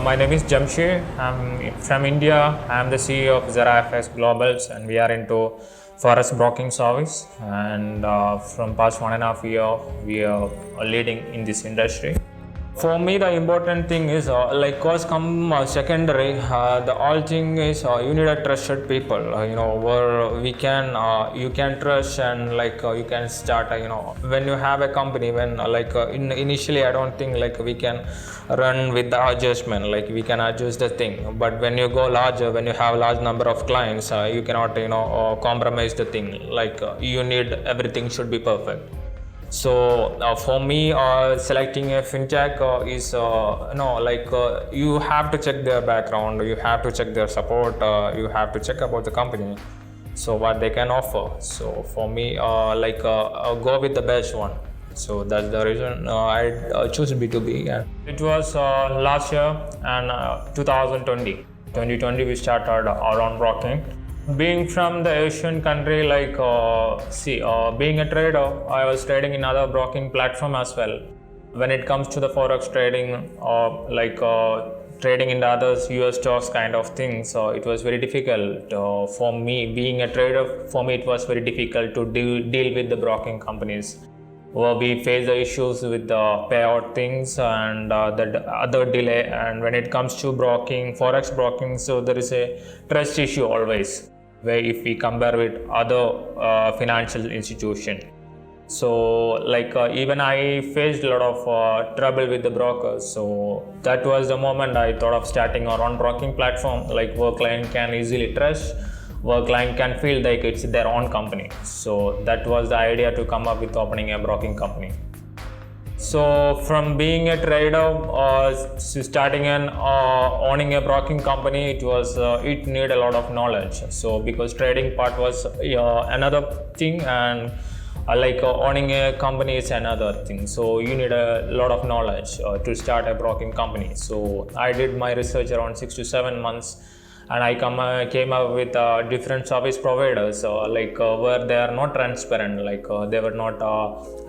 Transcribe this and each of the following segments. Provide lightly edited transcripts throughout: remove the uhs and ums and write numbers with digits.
My name is Jamshir. I'm from India. I'm the CEO of ZeraFX Globals, and we are into forex broking service. And from past 1.5 year, we are leading in this industry. For me, the important thing is cost come secondary. The all thing is you need a trusted people. Where we can you can trust and you can start. When you have a company, when initially I don't think we can run with the adjustment. We can adjust the thing. But when you go larger, when you have large number of clients, you cannot compromise the thing. You need everything should be perfect. So for me, selecting a fintech is you have to check their background, you have to check their support, you have to check about the company, so what they can offer. So for me, go with the best one. So that's the reason I choose B2B. Yeah. It was last year and 2020. 2020 we started around broking. Being from the Asian country, being a trader, I was trading in other broking platform as well. When it comes to the forex trading, trading in the others US stocks kind of things, it was very difficult for me. Being a trader, for me it was very difficult to deal with the broking companies. We face the issues with the payout things and the other delay. And when it comes to broking, forex broking, so there is a trust issue always, where if we compare with other financial institution. So even I faced a lot of trouble with the brokers. So that was the moment I thought of starting our own broking platform, where client can easily trust, where client can feel like it's their own company. So that was the idea to come up with opening a broking company. So from being a trader, starting and owning a broking company, it need a lot of knowledge. So because trading part was another thing, and owning a company is another thing. So you need a lot of knowledge to start a broking company. So I did my research around 6 to 7 months. And I came up with different service providers where they are not transparent, they were not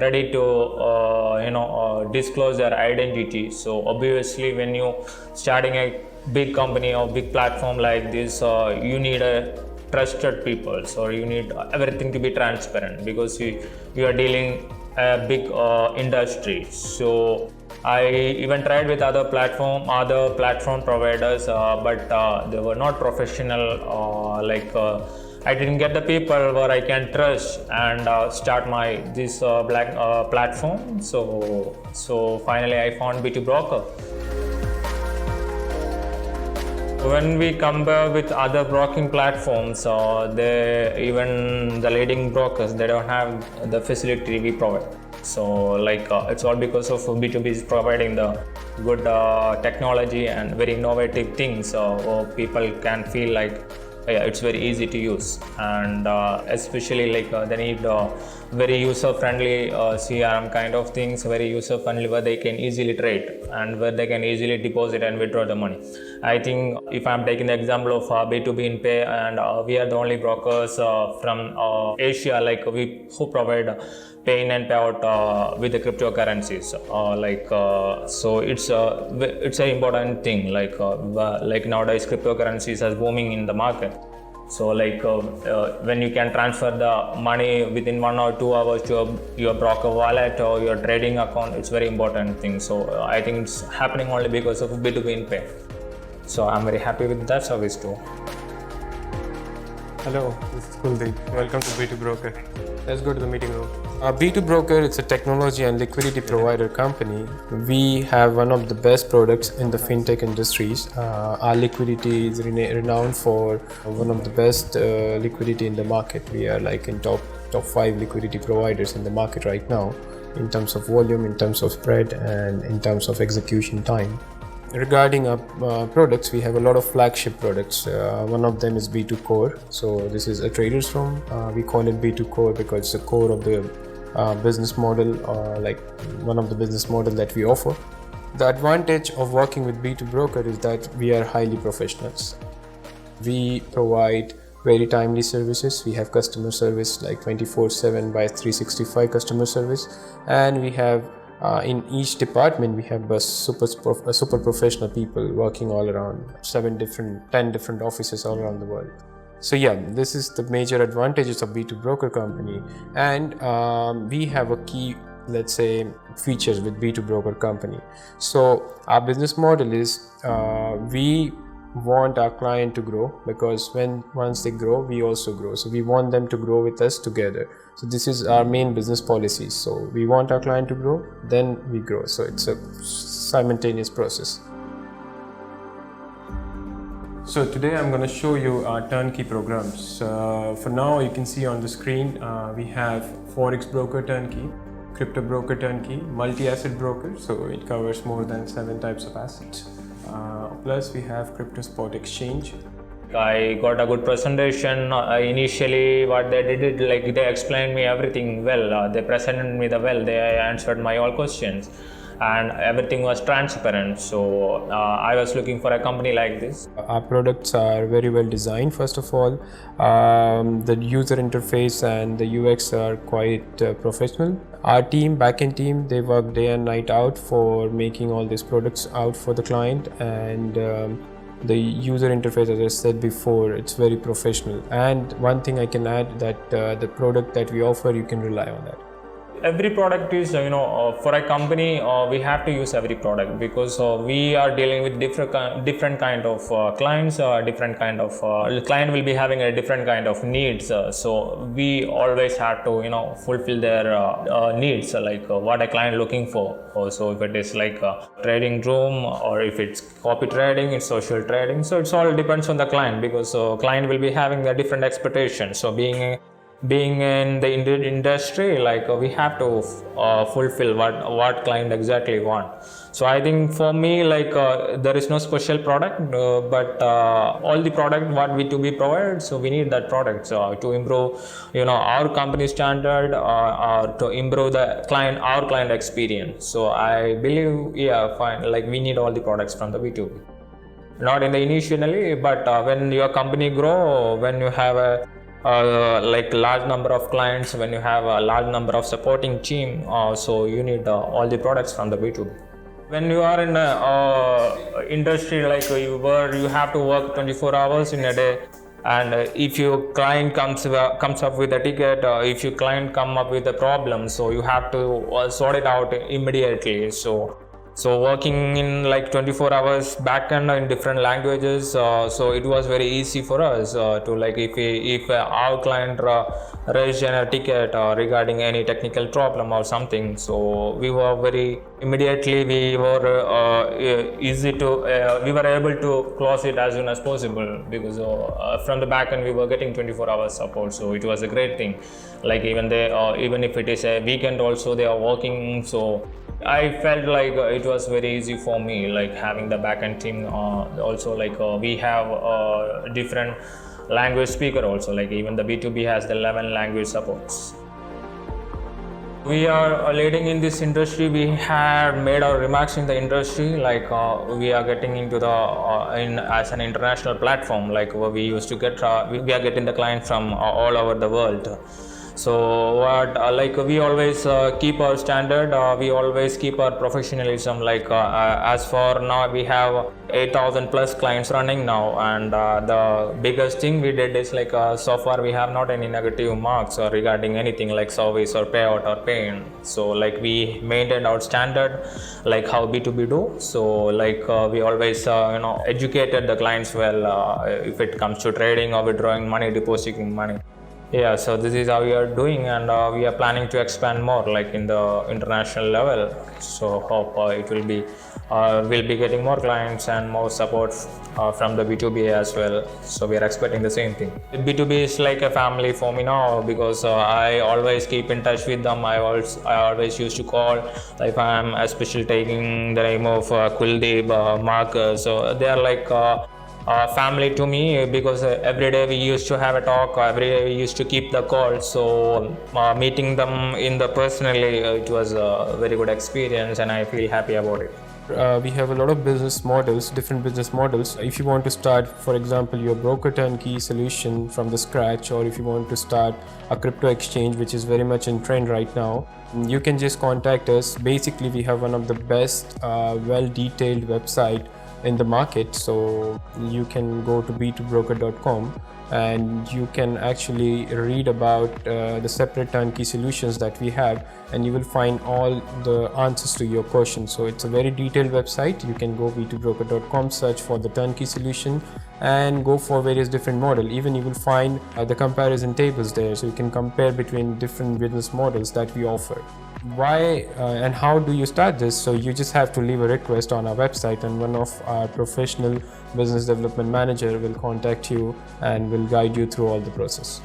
ready to disclose their identity. So obviously when you starting a big company or big platform like this, you need a trusted people. So you need everything to be transparent, because you are dealing a big industry. So I even tried with other platform providers, but they were not professional. I didn't get the people where I can trust and start this platform. So finally I found B2 Broker. When we compare with other broking platforms, even the leading brokers, they don't have the facility we provide. So it's all because of B2B is providing the good technology and very innovative things, where people can feel it's very easy to use, and especially they need very user-friendly CRM kind of things, very user-friendly, where they can easily trade and where they can easily deposit and withdraw the money. I think if I'm taking the example of B2B in Pay, and we are the only brokers from Asia who provide pay in and payout with the cryptocurrencies. So it's an important thing. Nowadays cryptocurrencies are booming in the market. So when you can transfer the money within 1 or 2 hours to your broker wallet or your trading account, it's very important thing. So I think it's happening only because of B2B in Pay. So I'm very happy with that service too. Hello, this is Kuldeep. Welcome to B2 Broker. Let's go to the meeting room. B2 Broker, it's a technology and liquidity provider company. We have one of the best products in the fintech industries. Our liquidity is renowned for one of the best liquidity in the market. We are in top 5 liquidity providers in the market right now, in terms of volume, in terms of spread, and in terms of execution time. Regarding our products, we have a lot of flagship products. One of them is B2 Core. So this is a trader's room. We call it B2 Core because it's the core of the business model, one of the business model that we offer. The advantage of working with B2 Broker is that we are highly professionals. We provide very timely services. We have customer service 24/7 by 365 customer service, and we have In each department, we have super professional people working all around 10 different offices all around the world. So yeah, this is the major advantages of B2 Broker company, and we have a key, let's say, features with B2 Broker company. So our business model is we want our client to grow, because once they grow, we also grow. So we want them to grow with us together. So this is our main business policy. So we want our client to grow, then we grow. So it's a simultaneous process. So today I'm going to show you our turnkey programs. For now, you can see on the screen we have Forex Broker Turnkey, Crypto Broker Turnkey, Multi-Asset Broker, so it covers more than 7 types of assets. Plus we have Crypto Spot Exchange. I got a good presentation. Initially, what they did, like they explained me everything well. They presented me they answered my all questions, and everything was transparent. So I was looking for a company like this. Our products are very well designed. First of all, the user interface and the UX are quite professional. Our team, backend team, they work day and night out for making all these products out for the client, and the user interface, as I said before, it's very professional. And one thing I can add, that the product that we offer, you can rely on that. Every product is, for a company, we have to use every product, because we are dealing with different kind of clients. Different kind of client will be having a different kind of needs. So we always have to, fulfill their needs, like what a client looking for. So if it is like a trading room, or if it's copy trading, it's social trading. So it's all depends on the client, because client will be having a different expectations. So being in the industry, like we have to fulfill what client exactly want. So I think for me, like there is no special product, but all the product what B2B provides, so we need that product to improve our company standard, or to improve our client experience. So I believe, fine, like we need all the products from the B2B. Not in the initially, but when your company grow, when you have a like large number of clients, when you have a large number of supporting team, so you need all the products from the B2B. When you are in a industry like you have to work 24 hours in a day, and if your client comes up with a ticket, if your client come up with a problem, so you have to sort it out immediately. So working in like 24 hours backend in different languages, so it was very easy for us to, like, if our client raised a ticket regarding any technical problem or something, so we were very immediately we were able to close it as soon as possible, because from the backend we were getting 24 hours support. So it was a great thing. Like even if it is a weekend also they are working. So I felt like it was very easy for me, like having the backend team. Also, like we have different language speaker also. Like even the B2B has the 11 language supports. We are leading in this industry. We have made our remarks in the industry. Like we are getting into as an international platform. Like we used to get, we are getting the client from all over the world. So like we always keep our standard, we always keep our professionalism. Like as for now, we have 8,000 plus clients running now, and the biggest thing we did is, like so far we have not any negative marks regarding anything like service or payout or pay-in. So like we maintained our standard, like how B2B do. So like we always educated the clients well if it comes to trading or withdrawing money, depositing money. Yeah, so this is how we are doing, and we are planning to expand more, like in the international level. So hope it will be we'll be getting more clients and more support from the B2B as well. So we are expecting the same thing. B2B is like a family for me now, because I always keep in touch with them. I always used to call, like I'm especially taking the name of Kuldeep, Mark. So they are like family to me, because every day we used to have a talk, every day we used to keep the call. So meeting them in the personally, it was a very good experience, and I feel happy about it. We have a lot of business models, different business models. If you want to start, for example, your broker turnkey solution from the scratch, or if you want to start a crypto exchange, which is very much in trend right now, you can just contact us. Basically, we have one of the best, well-detailed website in the market. So you can go to b2broker.com and you can actually read about the separate turnkey solutions that we have, and you will find all the answers to your questions. So it's a very detailed website. You can go b2broker.com, search for the turnkey solution and go for various different models. Even you will find the comparison tables there, so you can compare between different business models that we offer. Why and how do you start this? So you just have to leave a request on our website, and one of our professional business development manager will contact you and will guide you through all the process.